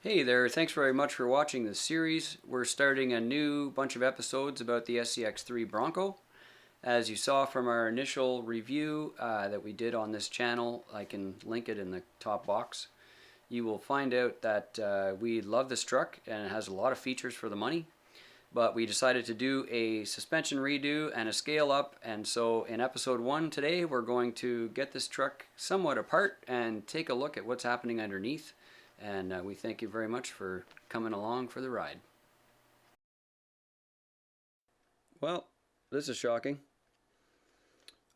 Hey there, thanks very much for watching this series. We're starting a new bunch of episodes about the SCX3 Bronco. As you saw from our initial review that we did on this channel, I can link it in the top box. You will find out that we love this truck and it has a lot of features for the money. But we decided to do a suspension redo and a scale up, and so in episode 1 today we're going to get this truck somewhat apart and take a look at what's happening underneath. And we thank you very much for coming along for the ride. Well, this is shocking.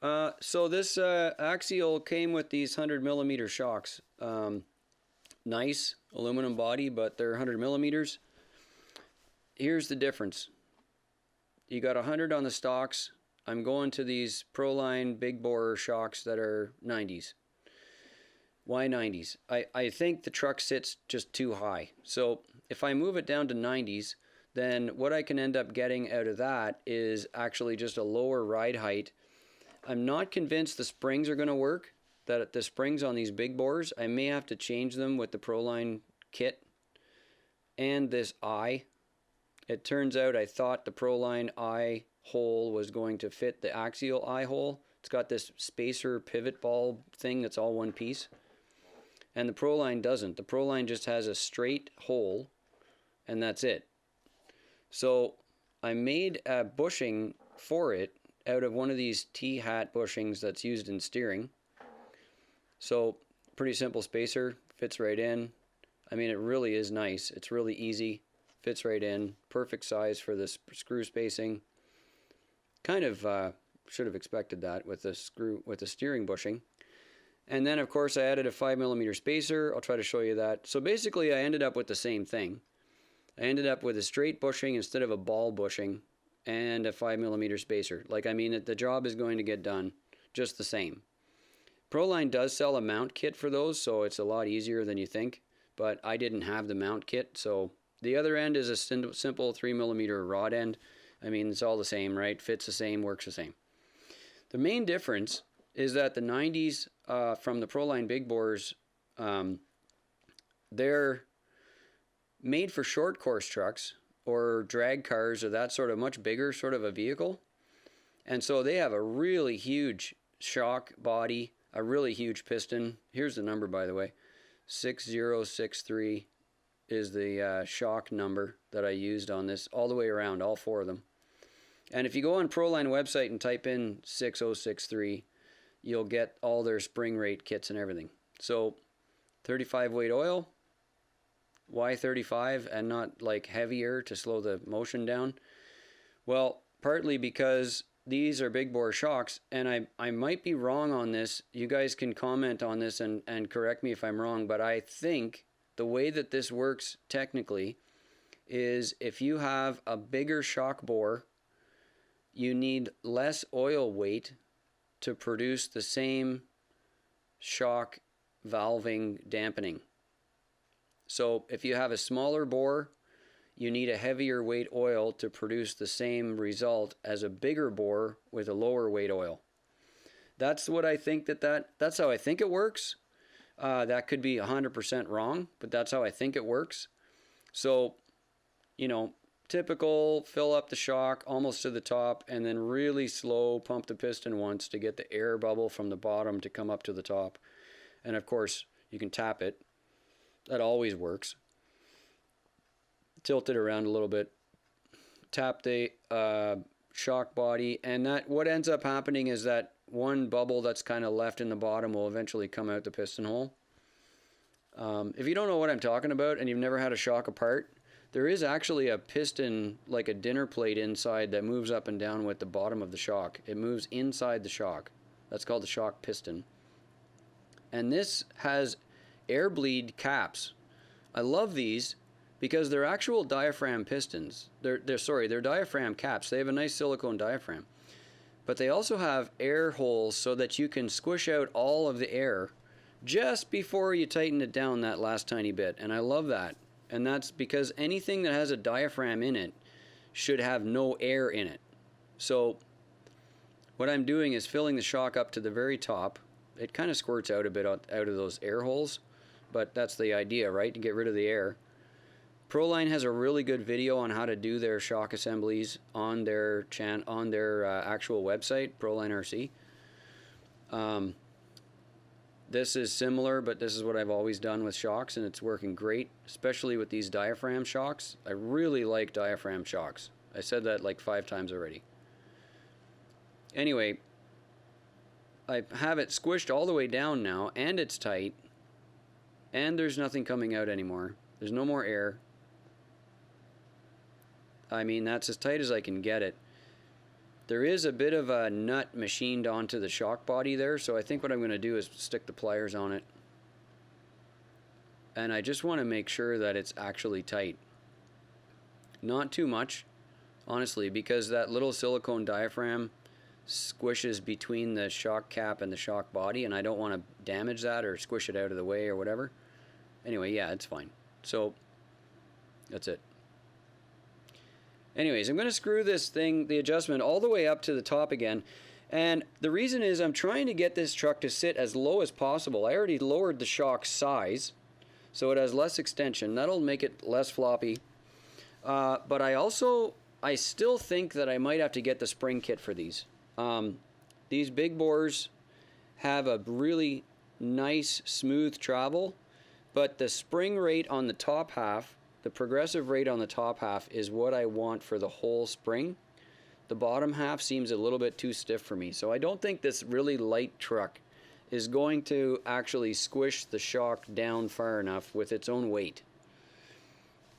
So this Axial came with these 100mm shocks. Nice aluminum body, but they're 100mm. Here's the difference. You got 100 on the stocks. I'm going to these Proline big bore shocks that are 90s. Why 90s? I think the truck sits just too high. So if I move it down to 90s, then what I can end up getting out of that is actually just a lower ride height. I'm not convinced the springs are going to work, that the springs on these big bores, I may have to change them with the Proline kit. And this eye. It turns out I thought the Proline eye hole was going to fit the Axial eye hole. It's got this spacer pivot ball thing that's all one piece. And the Proline doesn't. The Proline just has a straight hole, and that's it. So I made a bushing for it out of one of these T-hat bushings that's used in steering. So pretty simple spacer, fits right in. I mean, it really is nice. It's really easy, fits right in. Perfect size for this screw spacing. Kind of should have expected that with the steering bushing. And then, of course, I added a 5mm spacer. I'll try to show you that. So basically, I ended up with the same thing. I ended up with a straight bushing instead of a ball bushing and a 5mm spacer. Like, I mean, the job is going to get done just the same. Proline does sell a mount kit for those, so it's a lot easier than you think. But I didn't have the mount kit, so the other end is a simple 3mm rod end. I mean, it's all the same, right? Fits the same, works the same. The main difference is that the 90s from the Proline big bores, they're made for short course trucks or drag cars or that sort of much bigger sort of a vehicle. And so they have a really huge shock body, a really huge piston. Here's the number, by the way. 6063 is the shock number that I used on this all the way around, all four of them. And if you go on Proline website and type in 6063, you'll get all their spring rate kits and everything. So 35 weight oil. Why 35 and not like heavier to slow the motion down? Well, partly because these are big bore shocks, and I might be wrong on this. You guys can comment on this and correct me if I'm wrong, but I think the way that this works technically is if you have a bigger shock bore, you need less oil weight to produce the same shock valving dampening. So if you have a smaller bore, you need a heavier weight oil to produce the same result as a bigger bore with a lower weight oil. That's what I think that's how I think it works. That could be 100% wrong, but that's how I think it works. So, you know, typical, fill up the shock almost to the top and then really slow pump the piston once to get the air bubble from the bottom to come up to the top. And of course, you can tap it. That always works. Tilt it around a little bit. Tap the shock body, and that what ends up happening is that one bubble that's kind of left in the bottom will eventually come out the piston hole. If you don't know what I'm talking about and you've never had a shock apart, there is actually a piston, like a dinner plate inside, that moves up and down with the bottom of the shock. It moves inside the shock. That's called the shock piston. And this has air bleed caps. I love these because they're actual diaphragm pistons. They're diaphragm caps. They have a nice silicone diaphragm. But they also have air holes so that you can squish out all of the air just before you tighten it down that last tiny bit. And I love that. And that's because anything that has a diaphragm in it should have no air in it. So what I'm doing is filling the shock up to the very top. It kind of squirts out a bit out of those air holes, but that's the idea, right? To get rid of the air. Proline has a really good video on how to do their shock assemblies on their actual website, Proline RC. This is similar, but this is what I've always done with shocks, and it's working great, especially with these diaphragm shocks. I really like diaphragm shocks. I said that like 5 times already. Anyway, I have it squished all the way down now, and it's tight, and there's nothing coming out anymore. There's no more air. I mean, that's as tight as I can get it. There is a bit of a nut machined onto the shock body there, so I think what I'm going to do is stick the pliers on it. And I just want to make sure that it's actually tight. Not too much, honestly, because that little silicone diaphragm squishes between the shock cap and the shock body, and I don't want to damage that or squish it out of the way or whatever. Anyway, yeah, it's fine. So, that's it. Anyways, I'm going to screw this thing, the adjustment, all the way up to the top again. And the reason is I'm trying to get this truck to sit as low as possible. I already lowered the shock size, so it has less extension. That'll make it less floppy. But I still think that I might have to get the spring kit for these. These big bores have a really nice, smooth travel, but the spring rate on the top half, the progressive rate on the top half, is what I want for the whole spring. The bottom half seems a little bit too stiff for me, so I don't think this really light truck is going to actually squish the shock down far enough with its own weight.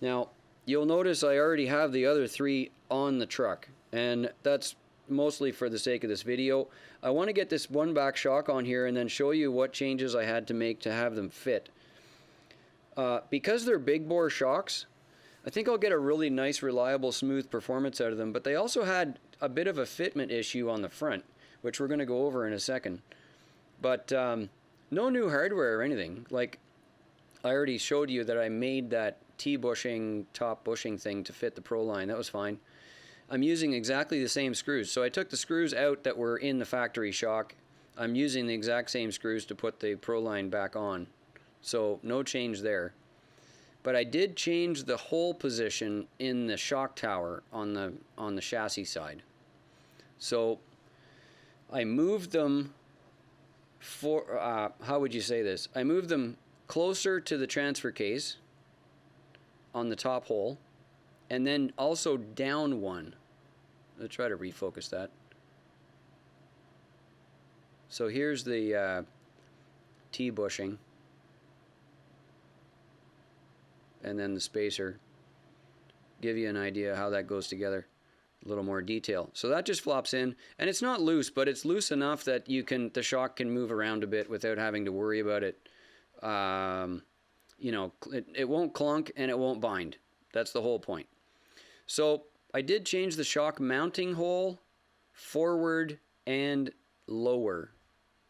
Now, you'll notice I already have the other 3 on the truck, and that's mostly for the sake of this video. I want to get this one back shock on here and then show you what changes I had to make to have them fit. Because they're big bore shocks, I think I'll get a really nice, reliable, smooth performance out of them, but they also had a bit of a fitment issue on the front, which we're going to go over in a second. But no new hardware or anything. Like, I already showed you that I made that T-bushing, top bushing thing to fit the Proline. That was fine. I'm using exactly the same screws. So I took the screws out that were in the factory shock. I'm using the exact same screws to put the Proline back on. So no change there. But I did change the hole position in the shock tower on the chassis side. So I moved them how would you say this? I moved them closer to the transfer case on the top hole, and then also down one. I'll try to refocus that. So here's the T-bushing. And then the spacer. Give you an idea how that goes together. A little more detail. So that just flops in, and it's not loose, but it's loose enough that the shock can move around a bit without having to worry about it. You know, it won't clunk and it won't bind. That's the whole point. So I did change the shock mounting hole forward and lower,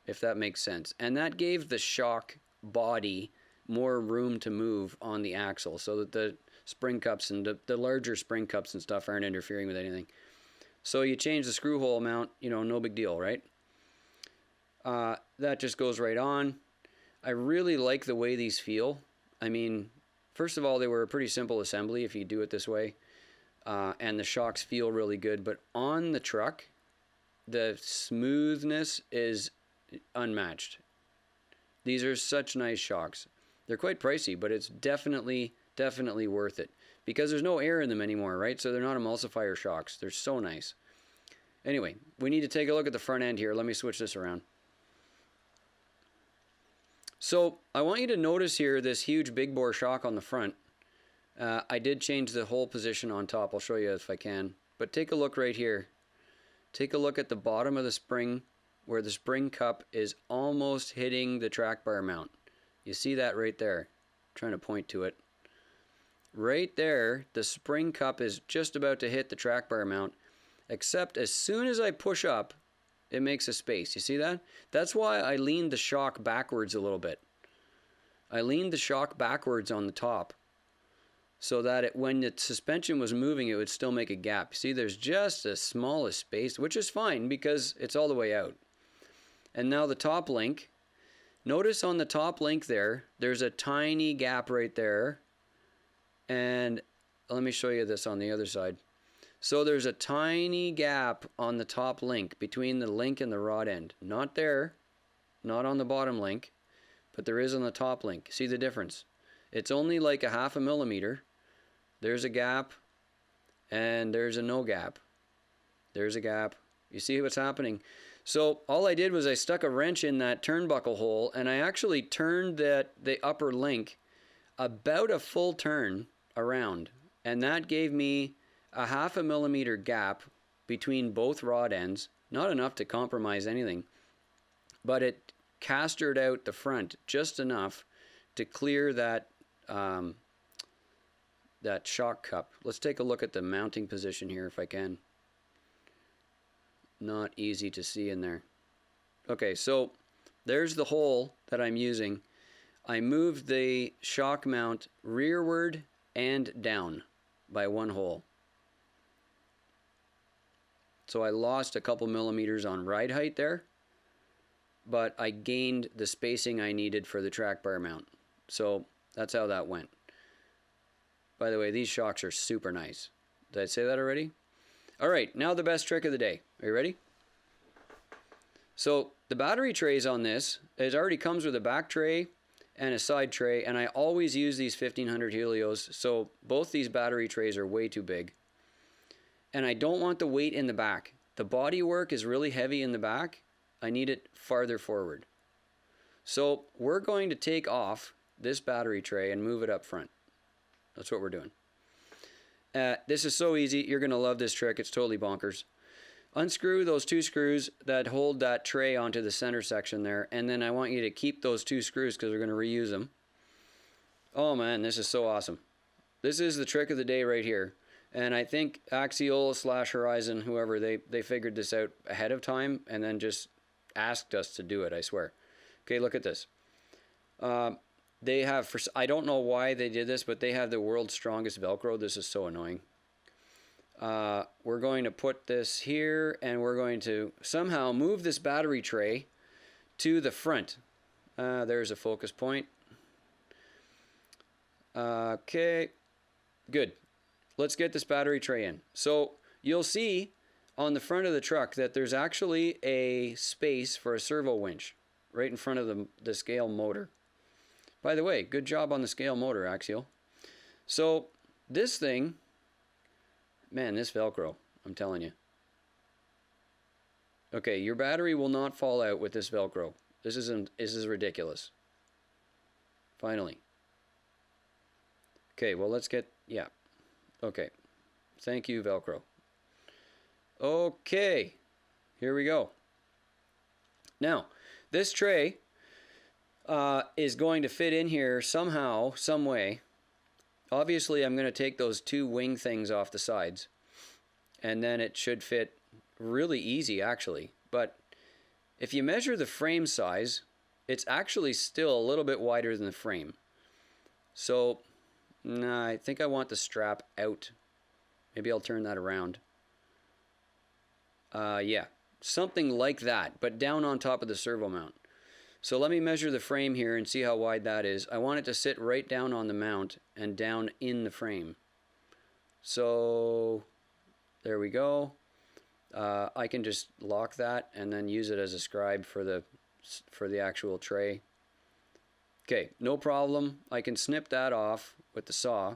if that makes sense. And that gave the shock body more room to move on the axle so that the spring cups and the larger spring cups and stuff aren't interfering with anything. So you change the screw hole mount, you know, no big deal, right? That just goes right on. I really like the way these feel. I mean, first of all, they were a pretty simple assembly if you do it this way. And the shocks feel really good. But on the truck, the smoothness is unmatched. These are such nice shocks. They're quite pricey, but it's definitely worth it. Because there's no air in them anymore, right? So they're not emulsifier shocks. They're so nice. Anyway, we need to take a look at the front end here. Let me switch this around. So I want you to notice here this huge big bore shock on the front. I did change the hole position on top. I'll show you if I can. But take a look right here. Take a look at the bottom of the spring where the spring cup is almost hitting the track bar mount. You see that right there? I'm trying to point to it. Right there, the spring cup is just about to hit the track bar mount, except as soon as I push up, it makes a space. You see that? That's why I leaned the shock backwards a little bit. I leaned the shock backwards on the top so that when the suspension was moving, it would still make a gap. See, there's just the smallest space, which is fine because it's all the way out. And now the top link. Notice on the top link there, there's a tiny gap right there. And let me show you this on the other side. So there's a tiny gap on the top link between the link and the rod end. Not there, not on the bottom link, but there is on the top link. See the difference? It's only like a 1/2 millimeter. There's a gap, and there's a no gap. There's a gap. You see what's happening? So all I did was I stuck a wrench in that turnbuckle hole, and I actually turned the upper link about a full turn around, and that gave me a 1/2 millimeter gap between both rod ends. Not enough to compromise anything, but it castered out the front just enough to clear that that shock cup. Let's take a look at the mounting position here if I can. Not easy to see in there. Okay, so there's the hole that I'm using. I moved the shock mount rearward and down by 1 hole. So I lost a couple millimeters on ride height there, but I gained the spacing I needed for the track bar mount. So that's how that went. By the way, these shocks are super nice. Did I say that already? All right, now the best trick of the day. Are you ready? So the battery trays on this, it already comes with a back tray and a side tray, and I always use these 1500 Helios, so both these battery trays are way too big. And I don't want the weight in the back. The body work is really heavy in the back. I need it farther forward. So we're going to take off this battery tray and move it up front. That's what we're doing. This is so easy. You're going to love this trick. It's totally bonkers. Unscrew those 2 screws that hold that tray onto the center section there, and then I want you to keep those 2 screws because we're going to reuse them. Oh man, this is so awesome. This is the trick of the day right here. And I think Axial / Horizon, whoever, they figured this out ahead of time and then just asked us to do it, I swear. Okay, look at this. They have, I don't know why they did this, but they have the world's strongest Velcro. This is so annoying. We're going to put this here, and we're going to somehow move this battery tray to the front. There's a focus point. Okay, good. Let's get this battery tray in. So you'll see on the front of the truck that there's actually a space for a servo winch right in front of the scale motor. By the way, good job on the scale motor, Axial. So this thing, man, this Velcro, I'm telling you. Okay, your battery will not fall out with this Velcro. This is ridiculous. Finally. Okay, well, let's get, yeah. Okay. Thank you, Velcro. Okay. Here we go. Now, this tray is going to fit in here somehow, some way. Obviously, I'm going to take those 2 wing things off the sides, and then it should fit really easy, actually. But if you measure the frame size, it's actually still a little bit wider than the frame. So, nah, I think I want the strap out. Maybe I'll turn that around. Yeah, something like that, but down on top of the servo mount. So let me measure the frame here and see how wide that is. I want it to sit right down on the mount and down in the frame. So there we go. I can just lock that and then use it as a scribe for the actual tray. Okay, no problem. I can snip that off with the saw.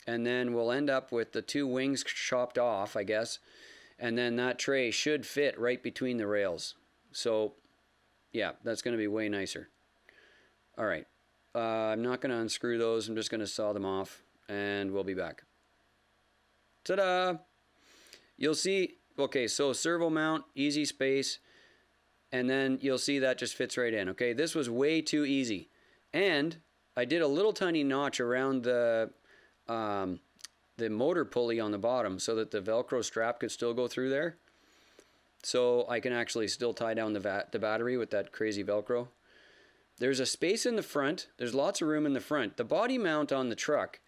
And then we'll end up with the 2 wings chopped off, I guess. And then that tray should fit right between the rails. So yeah, that's going to be way nicer. All right. I'm not going to unscrew those. I'm just going to saw them off, and we'll be back. Ta-da! You'll see, okay, so servo mount, easy space, and then you'll see that just fits right in. Okay, this was way too easy. And I did a little tiny notch around the motor pulley on the bottom so that the Velcro strap could still go through there. So I can actually still tie down the battery with that crazy Velcro. There's a space in the front. There's lots of room in the front. The body mount on the truck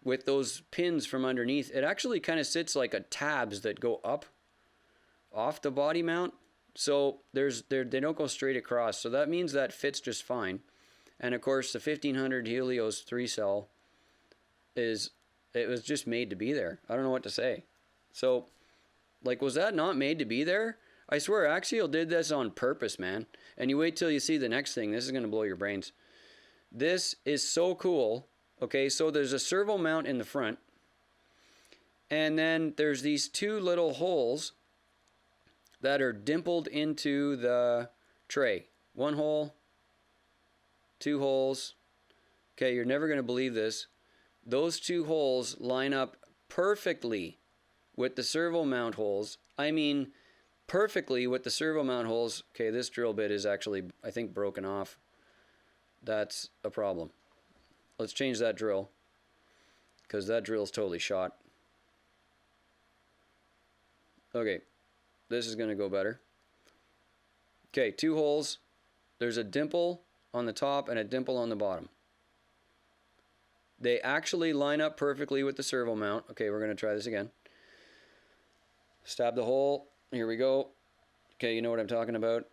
with those pins from underneath, it actually kind of sits like a tabs that go up off the body mount. So they don't go straight across. So that means that fits just fine. And of course the 1500 Helios 3 cell it was just made to be there. I don't know what to say. So, like, was that not made to be there? I swear, Axial did this on purpose, man. And you wait till you see the next thing. This is going to blow your brains. This is so cool. Okay, so there's a servo mount in the front. And then there's these two little holes that are dimpled into the tray. One hole, two holes. Okay, you're never going to believe this. Those two holes line up perfectly with the servo mount holes. I mean, perfectly with the servo mount holes. Okay, this drill bit is actually, I think, broken off. That's a problem. Let's change that drill, because that drill's totally shot. Okay, this is going to go better. Okay, two holes. There's a dimple on the top and a dimple on the bottom. They actually line up perfectly with the servo mount. Okay, we're going to try this again. Stab the hole. Here we go. Okay, you know what I'm talking about.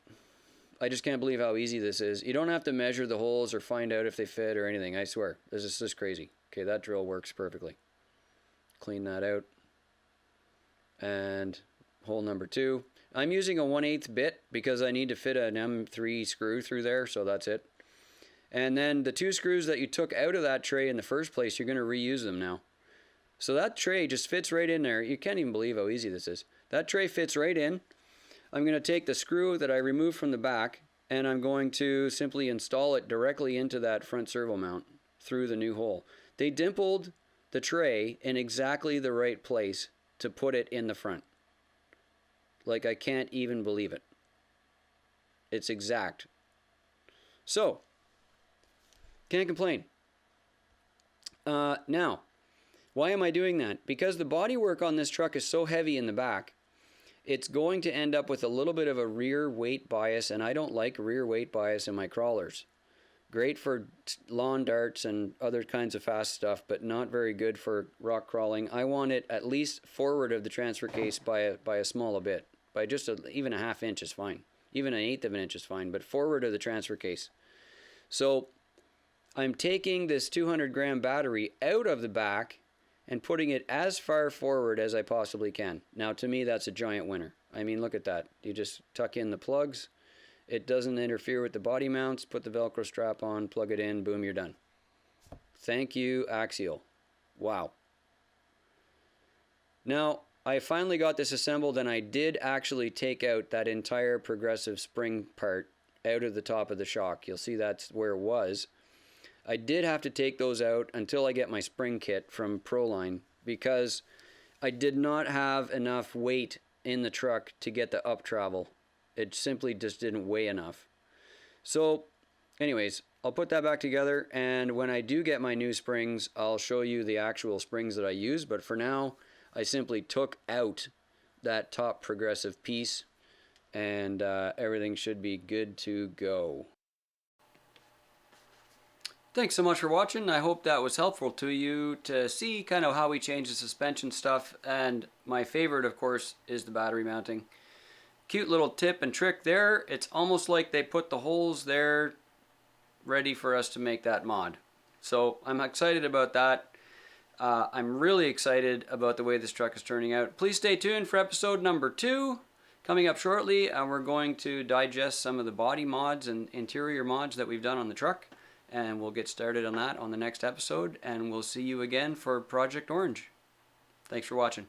I just can't believe how easy this is. You don't have to measure the holes or find out if they fit or anything. I swear. This is just crazy. Okay, that drill works perfectly. Clean that out. And hole number 2. I'm using a 1/8 bit because I need to fit an M3 screw through there, so that's it. And then the 2 screws that you took out of that tray in the first place, you're going to reuse them now. So that tray just fits right in there. You can't even believe how easy this is. That tray fits right in. I'm going to take the screw that I removed from the back, and I'm going to simply install it directly into that front servo mount through the new hole. They dimpled the tray in exactly the right place to put it in the front. Like, I can't even believe it. It's exact. So, can't complain. Now, why am I doing that? Because the bodywork on this truck is so heavy in the back, it's going to end up with a little bit of a rear weight bias, and I don't like rear weight bias in my crawlers. Great for lawn darts and other kinds of fast stuff, but not very good for rock crawling. I want it at least forward of the transfer case by a small bit. By just even a ½ inch is fine. Even an 1/8 of an inch is fine, but forward of the transfer case. So I'm taking this 200 gram battery out of the back and putting it as far forward as I possibly can. Now, to me, that's a giant winner. I mean, look at that. You just tuck in the plugs. It doesn't interfere with the body mounts. Put the Velcro strap on, plug it in, boom, you're done. Thank you, Axial. Wow. Now, I finally got this assembled, and I did actually take out that entire progressive spring part out of the top of the shock. You'll see that's where it was. I did have to take those out until I get my spring kit from Proline, because I did not have enough weight in the truck to get the up travel. It simply just didn't weigh enough. So anyways, I'll put that back together, and when I do get my new springs, I'll show you the actual springs that I use. But for now, I simply took out that top progressive piece, and everything should be good to go. Thanks so much for watching. I hope that was helpful to you to see kind of how we change the suspension stuff. And my favorite, of course, is the battery mounting. Cute little tip and trick there. It's almost like they put the holes there ready for us to make that mod. So I'm excited about that. I'm really excited about the way this truck is turning out. Please stay tuned for episode number 2 coming up shortly. We're going to digest some of the body mods and interior mods that we've done on the truck. And we'll get started on that on the next episode, and we'll see you again for Project Orange. Thanks for watching.